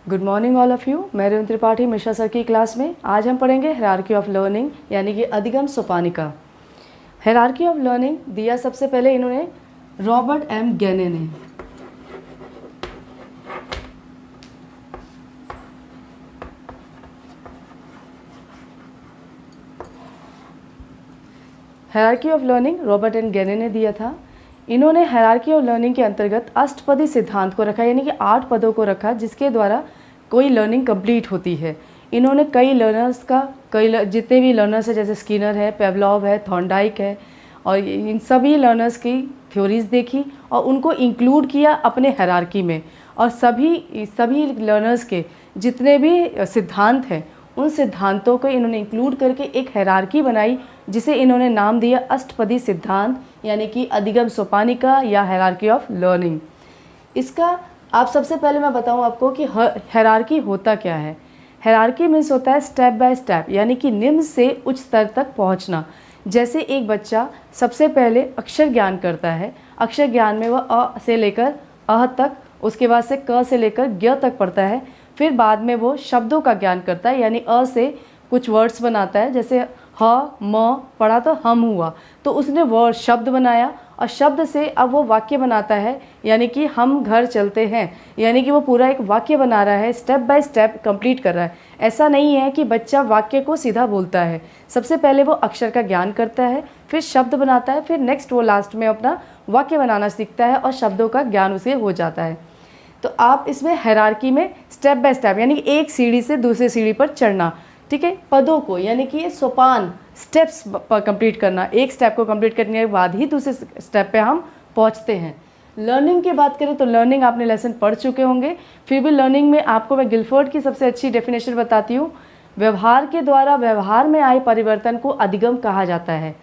Good morning all of you. मैं Revanth Tripathi Mishra sir की class में आज हम पढ़ेंगे हायरार्की ऑफ लर्निंग यानी कि अधिगम सोपानिका। हायरार्की ऑफ लर्निंग दिया सबसे पहले इन्होंने रॉबर्ट एम गैने ने। Hierarchy of learning Robert M Gagne ने दिया था। इन्होंने हायरार्की ऑफ लर्निंग के अंतर्गत अष्टपदी सिद्धांत को रखा यानी कि 8 पदों को रखा जिसके द्वारा कोई लर्निंग कंप्लीट होती है। इन्होंने कई लर्नर्स का जितने भी लर्नर्स हैं जैसे स्किनर है, पेवलॉव है, थॉर्नडाइक है और इन सभी लर्नर्स की थ्योरीज देखी और उनको इंक्लूड किया अपने हायरार्की में। और सभी लर्नर्स के जितने भी सिद्धांत हैं उन सिद्धांतों को इन्होंने इंक्लूड करके एक हायरार्की बनाई जिसे इन्होंने नाम दिया अष्टपदी सिद्धांत यानी कि अधिगम सोपानिका या हायरार्की ऑफ लर्निंग। इसका आप सबसे पहले मैं बताऊं आपको कि हायरार्की होता क्या है। हायरार्की मीन्स होता है स्टेप बाय स्टेप यानी कि निम्न से उच्च स्तर तक पहुंचना। जैसे एक बच्चा सबसे पहले अक्षर ज्ञान करता है, अक्षर ज्ञान में वह अ से लेकर अह तक, उसके बाद से क से लेकर ज्ञ तक पढ़ता है, फिर बाद में वो शब्दों का ज्ञान करता है यानी अ से कुछ वर्ड्स बनाता है। जैसे ह म पढ़ा तो हम हुआ, तो उसने वर्ड शब्द बनाया और शब्द से अब वो वाक्य बनाता है यानी कि हम घर चलते हैं, यानी कि वो पूरा एक वाक्य बना रहा है, स्टेप बाय स्टेप कंप्लीट कर रहा है। ऐसा नहीं है कि बच्चा वाक्य को सीधा बोलता है, सबसे पहले वो अक्षर का ज्ञान करता है, फिर शब्द बनाता है, फिर नेक्स्ट वो लास्ट में अपना वाक्य बनाना सीखता है और शब्दों का ज्ञान उसे हो जाता है। तो आप इसमें हायरार्की में स्टेप बाय स्टेप यानी कि एक सीढ़ी से दूसरी सीढ़ी पर चढ़ना, ठीक है, पदों को यानी कि ये सोपान स्टेप्स पर कंप्लीट करना, एक स्टेप को कंप्लीट करने के बाद ही दूसरे स्टेप पे हम पहुंचते हैं। लर्निंग की बात करें तो लर्निंग आपने लेसन पढ़ चुके होंगे, फिर भी लर्निंग में आपको मैं गिलफोर्ड की सबसे अच्छी डेफिनेशन बताती हूँ। व्यवहार के द्वारा व्यवहार में आए परिवर्तन को अधिगम कहा जाता है।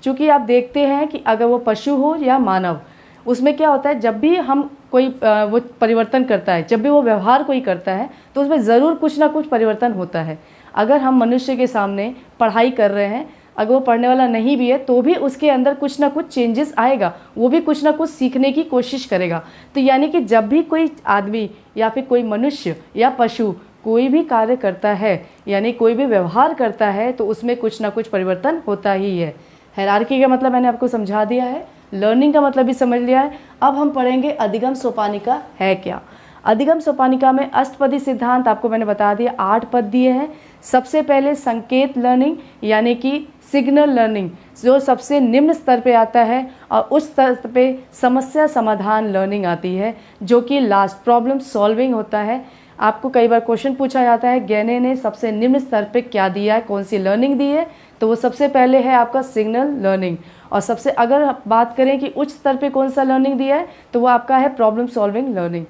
चूँकि आप देखते हैं कि अगर वो पशु हो या मानव, उसमें क्या होता है, जब भी हम कोई वो परिवर्तन करता है, जब भी वो व्यवहार कोई करता है तो उसमें ज़रूर कुछ ना कुछ परिवर्तन होता है। अगर हम मनुष्य के सामने पढ़ाई कर रहे हैं, अगर वो पढ़ने वाला नहीं भी है तो भी उसके अंदर कुछ ना कुछ चेंजेस आएगा, वो भी कुछ ना कुछ सीखने की कोशिश करेगा। तो यानी कि जब भी कोई आदमी या फिर कोई मनुष्य या पशु कोई भी कार्य करता है यानी कोई भी व्यवहार करता है तो उसमें कुछ ना कुछ परिवर्तन होता ही है। हायरार्की का मतलब मैंने आपको समझा दिया है, लर्निंग का मतलब भी समझ लिया है। अब हम पढ़ेंगे अधिगम सोपानिका है क्या। अधिगम सोपानिका में अष्टपदी सिद्धांत आपको मैंने बता दिया, 8 पद दिए हैं। सबसे पहले संकेत लर्निंग यानी कि सिग्नल लर्निंग जो सबसे निम्न स्तर पे आता है और उस स्तर पे समस्या समाधान लर्निंग आती है जो कि लास्ट प्रॉब्लम सॉल्विंग होता है। आपको कई बार क्वेश्चन पूछा जाता है गैने ने सबसे निम्न स्तर पे क्या दिया है, कौन सी लर्निंग दी है, तो वो सबसे पहले है आपका सिग्नल लर्निंग। और सबसे अगर बात करें कि उच्च स्तर पे कौन सा लर्निंग दिया है तो वो आपका है प्रॉब्लम सॉल्विंग लर्निंग।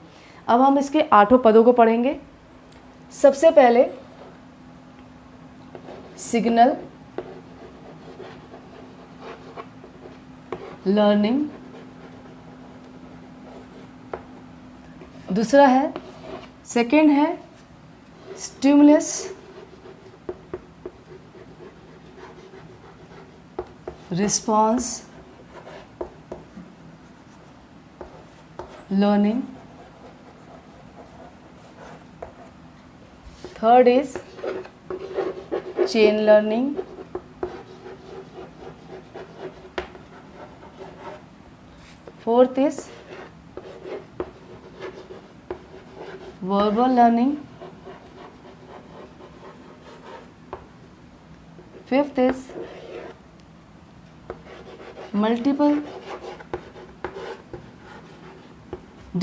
अब हम इसके 8 पदों को पढ़ेंगे। सबसे पहले सिग्नल लर्निंग, दूसरा है सेकंड है stimulus response learning, third is chain learning, fourth is verbal learning, fifth is multiple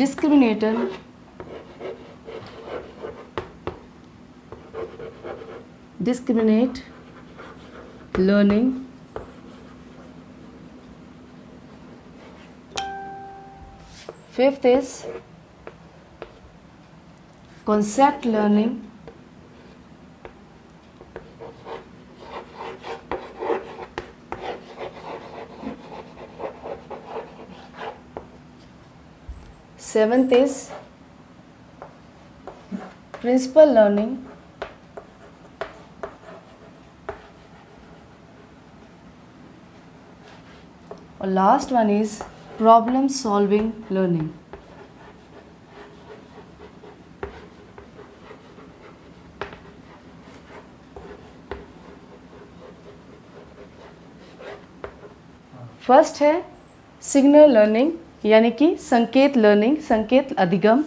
discriminator discriminate learning, fifth is concept learning, seventh is principal learning, और last one is problem solving learning. First है signal learning यानी कि संकेत learning, संकेत अधिगम।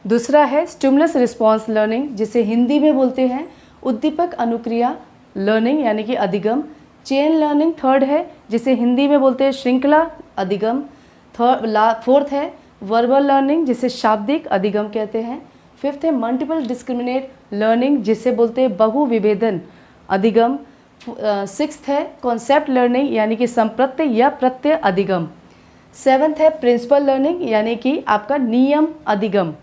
दूसरा है stimulus response learning जिसे हिंदी में बोलते हैं उद्दीपक अनुक्रिया लर्निंग यानी कि अधिगम। चेन लर्निंग थर्ड है जिसे हिंदी में बोलते हैं श्रृंखला अधिगम। फोर्थ है वर्बल लर्निंग जिसे शाब्दिक अधिगम कहते हैं। फिफ्थ है मल्टीपल डिस्क्रिमिनेट लर्निंग जिसे बोलते हैं बहुविभेदन अधिगम। सिक्स्थ है कॉन्सेप्ट लर्निंग यानी कि संप्रत्यय या प्रत्यय अधिगम। सेवन्थ है प्रिंसिपल लर्निंग यानी कि आपका नियम अधिगम।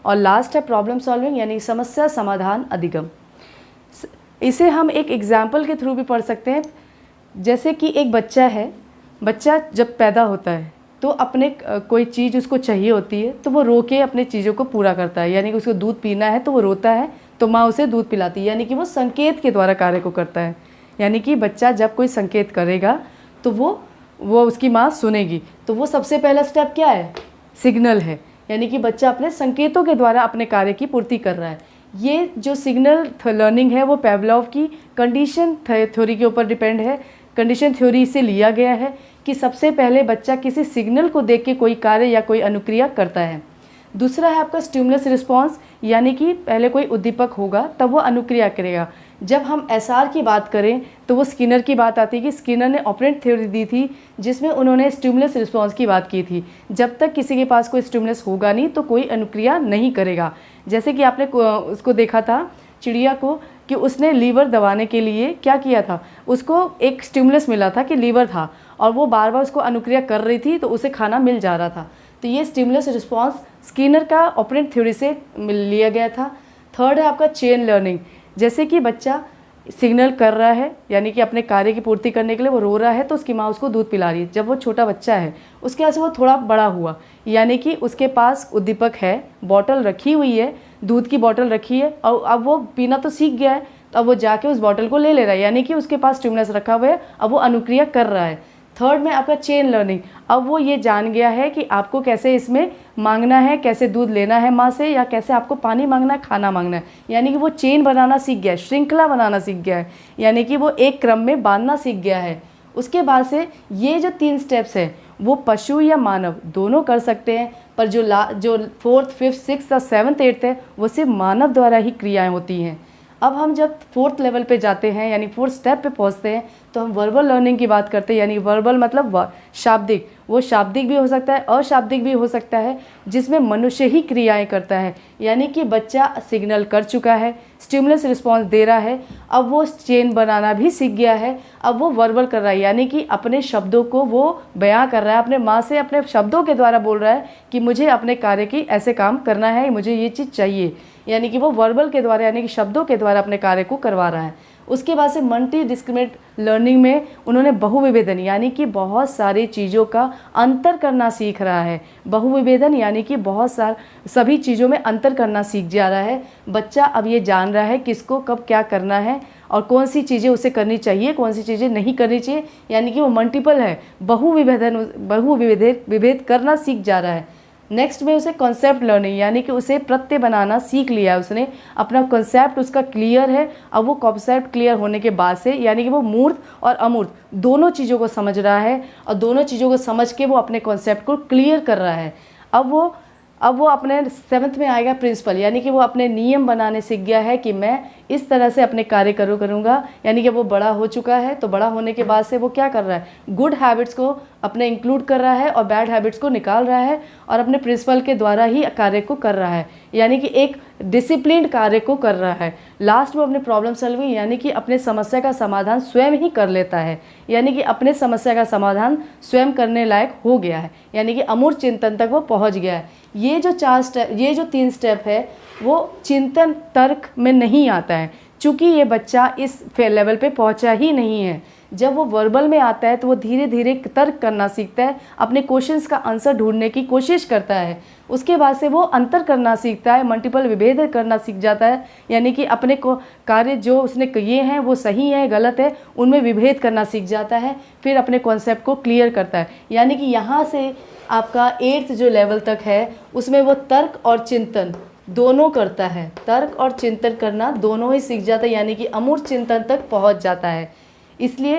और लास्ट है प्रॉब्लम सॉल्विंग यानी समस्या समाधान अधिगम। इसे हम एक एग्जाम्पल के थ्रू भी पढ़ सकते हैं। जैसे कि एक बच्चा है, बच्चा जब पैदा होता है तो अपने कोई चीज़ उसको चाहिए होती है तो वो रो के अपने चीज़ों को पूरा करता है, यानी कि उसको दूध पीना है तो वो रोता है तो माँ उसे दूध पिलाती है, यानी कि वो संकेत के द्वारा कार्य को करता है। यानी कि बच्चा जब कोई संकेत करेगा तो वो उसकी माँ सुनेगी। तो वो सबसे पहला स्टेप क्या है? सिग्नल है, यानी कि बच्चा अपने संकेतों के द्वारा अपने कार्य की पूर्ति कर रहा है। ये जो सिग्नल लर्निंग है वो पेवलोव की कंडीशन थ्योरी के ऊपर डिपेंड है। कंडीशन थ्योरी से लिया गया है कि सबसे पहले बच्चा किसी सिग्नल को देख के कोई कार्य या कोई अनुक्रिया करता है। दूसरा है आपका स्टिमुलस रिस्पॉन्स, यानी कि पहले कोई उद्दीपक होगा तब वो अनुक्रिया करेगा। जब हम एसआर की बात करें तो वो स्किनर की बात आती है कि स्किनर ने ऑपरेंट थ्योरी दी थी जिसमें उन्होंने स्टिमुलस रिस्पॉन्स की बात की थी। जब तक किसी के पास कोई स्टिमुलस होगा नहीं तो कोई अनुक्रिया नहीं करेगा। जैसे कि आपने उसको देखा था चिड़िया को कि उसने लीवर दबाने के लिए क्या किया था, उसको एक स्टिमुलस मिला था कि लीवर था और वो बार बार उसको अनुक्रिया कर रही थी तो उसे खाना मिल जा रहा था। तो ये स्टिमुलस रिस्पॉन्स स्किनर का ऑपरेंट थ्योरी से लिया गया था। थर्ड है आपका चेन लर्निंग, जैसे कि बच्चा सिग्नल कर रहा है यानी कि अपने कार्य की पूर्ति करने के लिए वो रो रहा है तो उसकी माँ उसको दूध पिला रही है। जब वो छोटा बच्चा है उसके बाद से वो थोड़ा बड़ा हुआ, यानी कि उसके पास उद्दीपक है, बॉटल रखी हुई है, दूध की बॉटल रखी है और अब वो पीना तो सीख गया है तो अब वो जाके उस बॉटल को ले रहा है, यानी कि उसके पास स्टिमुलस रखा हुआ है, अब वो अनुक्रिया कर रहा है। थर्ड में आपका चेन लर्निंग, अब वो ये जान गया है कि आपको कैसे इसमें मांगना है, कैसे दूध लेना है माँ से या कैसे आपको पानी मांगना है, खाना मांगना है, यानी कि वो चेन बनाना सीख गया है, श्रृंखला बनाना सीख गया है, यानी कि वो एक क्रम में बांधना सीख गया है। उसके बाद से ये जो 3 स्टेप्स है वो पशु या मानव दोनों कर सकते हैं, पर जो 4th, 5th, 6th और 7th, 8th है वो सिर्फ मानव द्वारा ही क्रियाएँ होती हैं। अब हम जब 4th लेवल पे जाते हैं यानी 4th स्टेप पे पहुंचते हैं तो हम वर्बल लर्निंग की बात करते हैं, यानी वर्बल मतलब शाब्दिक। वो शाब्दिक भी हो सकता है, अशाब्दिक भी हो सकता है, जिसमें मनुष्य ही क्रियाएं करता है, यानी कि बच्चा सिग्नल कर चुका है, स्टिमुलस रिस्पॉन्स दे रहा है, अब वो चेन बनाना भी सीख गया है, अब वो वर्बल कर रहा है, यानी कि अपने शब्दों को वो बयां कर रहा है, अपने माँ से अपने शब्दों के द्वारा बोल रहा है कि मुझे अपने कार्य की ऐसे काम करना है, मुझे ये चीज़ चाहिए, यानी कि वो वर्बल के द्वारा यानी कि शब्दों के द्वारा अपने कार्य को करवा रहा है। उसके बाद से मल्टी डिस्क्रिमिनेट लर्निंग में उन्होंने बहुविभेदन यानी कि बहुत सारी चीज़ों का अंतर करना सीख रहा है। बहुविभेदन यानी कि सभी चीज़ों में अंतर करना सीख जा रहा है। बच्चा अब ये जान रहा है किसको कब क्या करना है और कौन सी चीज़ें उसे करनी चाहिए, कौन सी चीज़ें नहीं करनी चाहिए, यानी कि वो मल्टीपल है, विभेद करना सीख जा रहा है। नेक्स्ट में उसे कॉन्सेप्ट लर्निंग यानी कि उसे प्रत्यय बनाना सीख लिया है, उसने अपना कॉन्सेप्ट उसका क्लियर है। अब वो कॉन्सेप्ट क्लियर होने के बाद से यानी कि वो मूर्त और अमूर्त दोनों चीज़ों को समझ रहा है और दोनों चीज़ों को समझ के वो अपने कॉन्सेप्ट को क्लियर कर रहा है। अब वो अपने 7th में आएगा प्रिंसिपल, यानी कि वो अपने नियम बनाने सीख गया है कि मैं इस तरह से अपने कार्य करूँगा, यानी कि वो बड़ा हो चुका है। तो बड़ा होने के बाद से वो क्या कर रहा है, गुड हैबिट्स को अपने इंक्लूड कर रहा है और बैड हैबिट्स को निकाल रहा है और अपने प्रिंसिपल के द्वारा ही कार्य को कर रहा है, यानी कि एक डिसिप्लिन्ड कार्य को कर रहा है। लास्ट में अपने प्रॉब्लम सॉल्विंग यानी कि अपने समस्या का समाधान स्वयं ही कर लेता है, यानी कि अपने समस्या का समाधान स्वयं करने लायक हो गया है, यानी कि अमूर्त चिंतन तक वो पहुंच गया है। ये जो 3 स्टेप है वो चिंतन तर्क में नहीं आता है, चूँकि ये बच्चा इस लेवल पे पहुंचा ही नहीं है। जब वो वर्बल में आता है तो वो धीरे धीरे तर्क करना सीखता है, अपने क्वेश्चंस का आंसर ढूंढने की कोशिश करता है। उसके बाद से वो अंतर करना सीखता है, मल्टीपल विभेद करना सीख जाता है, यानी कि अपने को कार्य जो उसने किए हैं वो सही है गलत है उनमें विभेद करना सीख जाता है, फिर अपने कॉन्सेप्ट को क्लियर करता है। यानी कि यहाँ से आपका 8th जो लेवल तक है उसमें वो तर्क और चिंतन दोनों करता है, तर्क और चिंतन करना दोनों ही सीख जाता है, यानी कि अमूर्त चिंतन तक पहुँच जाता है। इसलिए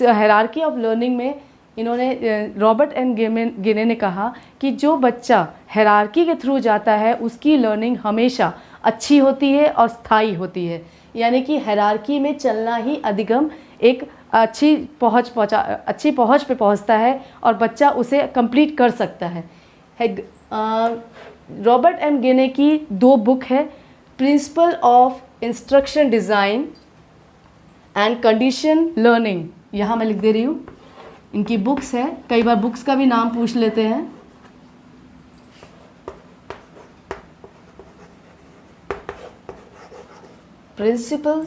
हायरार्की ऑफ लर्निंग में इन्होंने रॉबर्ट एन गिने ने कहा कि जो बच्चा हायरार्की के थ्रू जाता है उसकी लर्निंग हमेशा अच्छी होती है और स्थायी होती है। यानी कि हायरार्की में चलना ही अधिगम एक अच्छी पहुंच पे पहुंचता है और बच्चा उसे कंप्लीट कर सकता है। रॉबर्ट एम गिने की 2 बुक है, principle of instruction design and condition learning. यहाँ मैं लिख दे रही हूँ, इनकी बुक्स है, कई बार बुक्स का भी नाम पूछ लेते हैं। प्रिंसिपल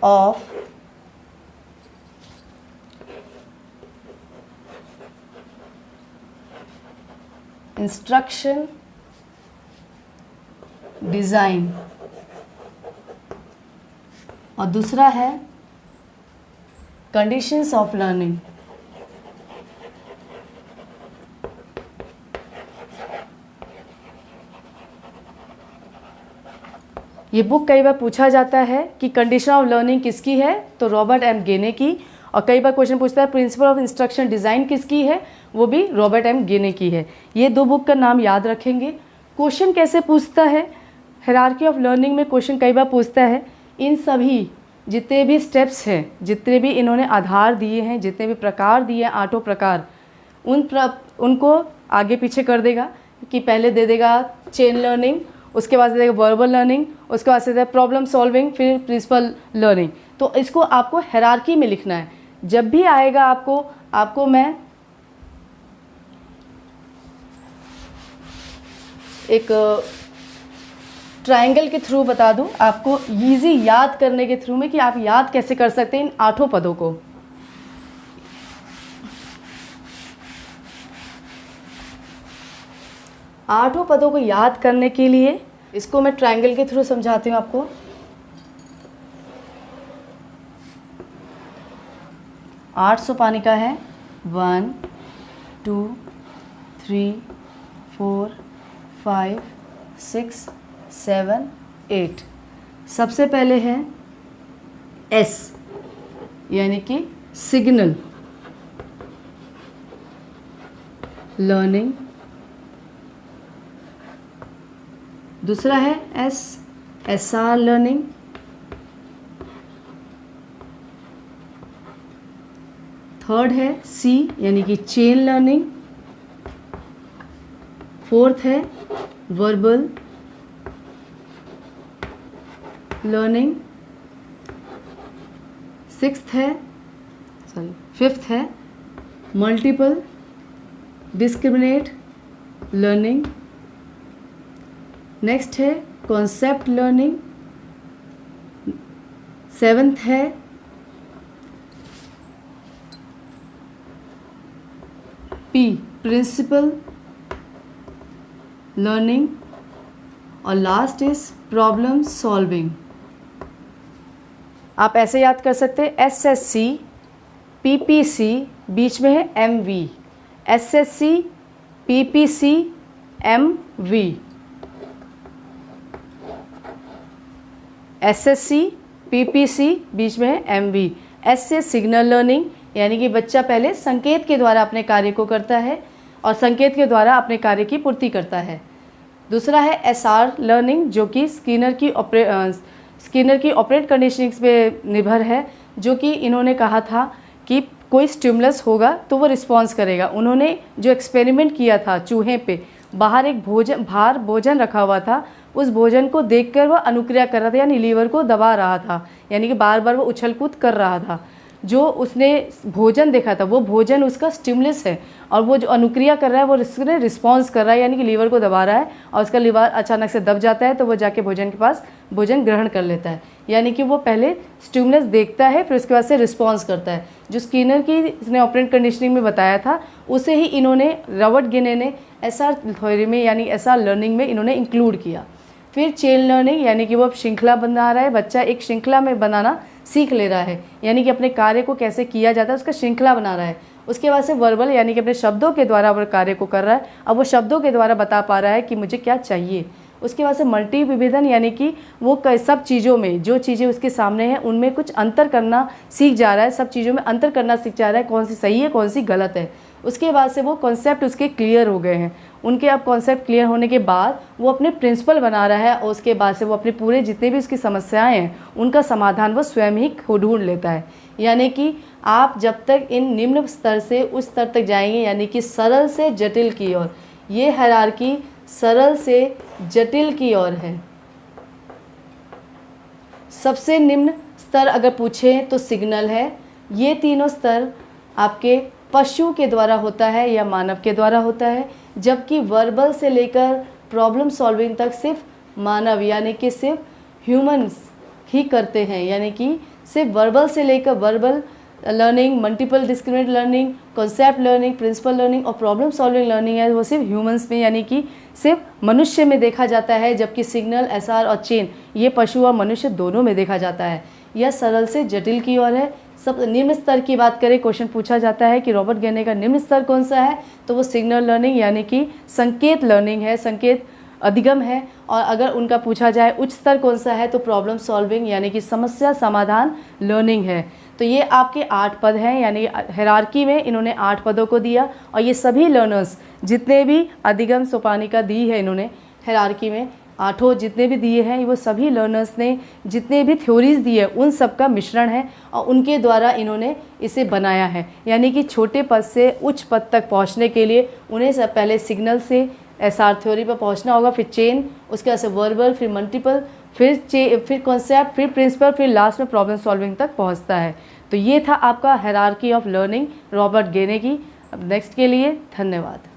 ऑफ इंस्ट्रक्शन डिज़ाइन और दूसरा है कंडीशंस ऑफ लर्निंग। ये बुक कई बार पूछा जाता है कि कंडीशन ऑफ लर्निंग किसकी है, तो रॉबर्ट एम गिने की, और कई बार क्वेश्चन पूछता है प्रिंसिपल ऑफ इंस्ट्रक्शन डिज़ाइन किसकी है, वो भी रॉबर्ट एम गिने की है। ये 2 बुक का नाम याद रखेंगे। क्वेश्चन कैसे पूछता है, हायरार्की ऑफ लर्निंग में क्वेश्चन कई बार पूछता है, इन सभी जितने भी स्टेप्स हैं, जितने भी इन्होंने आधार दिए हैं, जितने भी प्रकार दिए हैं, 8 प्रकार, उनको आगे पीछे कर देगा कि पहले दे देगा चेन लर्निंग, उसके बाद दे देगा वर्बल लर्निंग, उसके बाद से दे देगा प्रॉब्लम सॉल्विंग, फिर प्रिंसिपल लर्निंग। तो इसको आपको हायरार्की में लिखना है। जब भी आएगा आपको मैं एक ट्रायंगल के थ्रू बता दूं, आपको इजी याद करने के थ्रू में कि आप याद कैसे कर सकते हैं इन 8 पदों को। आठों पदों को याद करने के लिए इसको मैं ट्रायंगल के थ्रू समझाती हूँ आपको। आठ सोपानी का है 1 2 3 4 5 6 7 8। सबसे पहले है S यानी कि सिग्नल लर्निंग। दूसरा है SR लर्निंग। थर्ड है C यानी कि चेन लर्निंग। फोर्थ है वर्बल लर्निंग। फिफ्थ है मल्टीपल डिस्क्रिमिनेट लर्निंग। नेक्स्ट है कॉन्सेप्ट लर्निंग। 7th है P प्रिंसिपल लर्निंग। और लास्ट इज प्रॉब्लम सॉल्विंग। आप ऐसे याद कर सकते हैं SSC PPC बीच में है MV। SSC PPC MV। SSC PPC बीच में है MV। S से सिग्नल लर्निंग यानी कि बच्चा पहले संकेत के द्वारा अपने कार्य को करता है और संकेत के द्वारा अपने कार्य की पूर्ति करता है। दूसरा है SR लर्निंग जो कि स्किनर की ऑपरेट कंडीशनिंग्स पे निर्भर है, जो कि इन्होंने कहा था कि कोई स्टिमुलस होगा तो वो रिस्पॉन्स करेगा। उन्होंने जो एक्सपेरिमेंट किया था चूहे पे, बाहर एक भोजन रखा हुआ था, उस भोजन को देखकर वह अनुक्रिया कर रहा था यानी लीवर को दबा रहा था, यानी कि बार बार वो उछल कूद कर रहा था। जो उसने भोजन देखा था वो भोजन उसका स्टिमुलस है और वो जो अनुक्रिया कर रहा है वो उसने रिस्पॉन्स कर रहा है यानी कि लीवर को दबा रहा है और उसका लीवर अचानक से दब जाता है तो वो जाके भोजन के पास भोजन ग्रहण कर लेता है। यानी कि वो पहले स्टिमुलस देखता है फिर उसके बाद से रिस्पॉन्स करता है। जो स्किनर की इसने ऑपरेंट कंडीशनिंग में बताया था उसे ही इन्होंने रॉबर्ट गिने ने SR थ्योरी में यानी SR लर्निंग में इन्होंने इंक्लूड किया। फिर चेन लर्निंग यानी कि वो श्रृंखला बना रहा है, बच्चा एक श्रृंखला में बनाना सीख ले रहा है यानी कि अपने कार्य को कैसे किया जाता है उसका श्रृंखला बना रहा है। उसके बाद से वर्बल यानी कि अपने शब्दों के द्वारा वो कार्य को कर रहा है, अब वो शब्दों के द्वारा बता पा रहा है कि मुझे क्या चाहिए। उसके बाद से मल्टी विभेदन यानी कि वो सब चीज़ों में जो चीज़ें उसके सामने हैं उनमें कुछ अंतर करना सीख जा रहा है, सब चीज़ों में अंतर करना सीख जा रहा है, कौन सी सही है कौन सी गलत है। उसके बाद से वो कॉन्सेप्ट उसके क्लियर हो गए हैं, उनके अब कॉन्सेप्ट क्लियर होने के बाद वो अपने प्रिंसिपल बना रहा है और उसके बाद से वो अपने पूरे जितने भी उसकी समस्याएं हैं उनका समाधान वो स्वयं ही ढूंढ लेता है। यानी कि आप जब तक इन निम्न स्तर से उच्च स्तर तक जाएंगे, यानी कि सरल से जटिल की ओर, ये हायरार्की सरल से जटिल की ओर है। सबसे निम्न स्तर अगर पूछें तो सिग्नल है। ये तीनों स्तर आपके पशु के द्वारा होता है या मानव के द्वारा होता है, जबकि वर्बल से लेकर प्रॉब्लम सॉल्विंग तक सिर्फ मानव यानी कि सिर्फ ह्यूमंस ही करते हैं। यानी कि सिर्फ वर्बल से लेकर verbal learning, multiple discriminate learning, concept learning, principle learning और प्रॉब्लम सॉल्विंग लर्निंग है वो सिर्फ ह्यूमंस में यानी कि सिर्फ मनुष्य में देखा जाता है, जबकि सिग्नल, एसआर और चेन ये पशु और मनुष्य दोनों में देखा जाता है। यह सरल से जटिल की ओर है। सब निम्न स्तर की बात करें, क्वेश्चन पूछा जाता है कि रॉबर्ट गेने का निम्न स्तर कौन सा है, तो वो सिग्नल लर्निंग यानी कि संकेत लर्निंग है, संकेत अधिगम है। और अगर उनका पूछा जाए उच्च स्तर कौन सा है तो प्रॉब्लम सॉल्विंग यानी कि समस्या समाधान लर्निंग है। तो ये आपके 8 पद हैं, यानी हायरार्की में इन्होंने 8 पदों को दिया और ये सभी लर्नर्स जितने भी अधिगम सोपानिका दी है इन्होंने हायरार्की में, 8 जितने भी दिए हैं वो सभी लर्नर्स ने जितने भी थ्योरीज दी है उन सब का मिश्रण है और उनके द्वारा इन्होंने इसे बनाया है। यानी कि छोटे पद से उच्च पद तक पहुंचने के लिए उन्हें सब पहले सिग्नल से एसआर थ्योरी पर पहुंचना होगा, फिर चेन, उसके बाद से वर्बल, फिर मल्टीपल, फिर कॉन्सेप्ट, फिर प्रिंसिपल, फिर लास्ट में प्रॉब्लम सॉल्विंग तक पहुंचता है। तो ये था आपका हायरार्की ऑफ लर्निंग रॉबर्ट गेने की। अब नेक्स्ट के लिए धन्यवाद।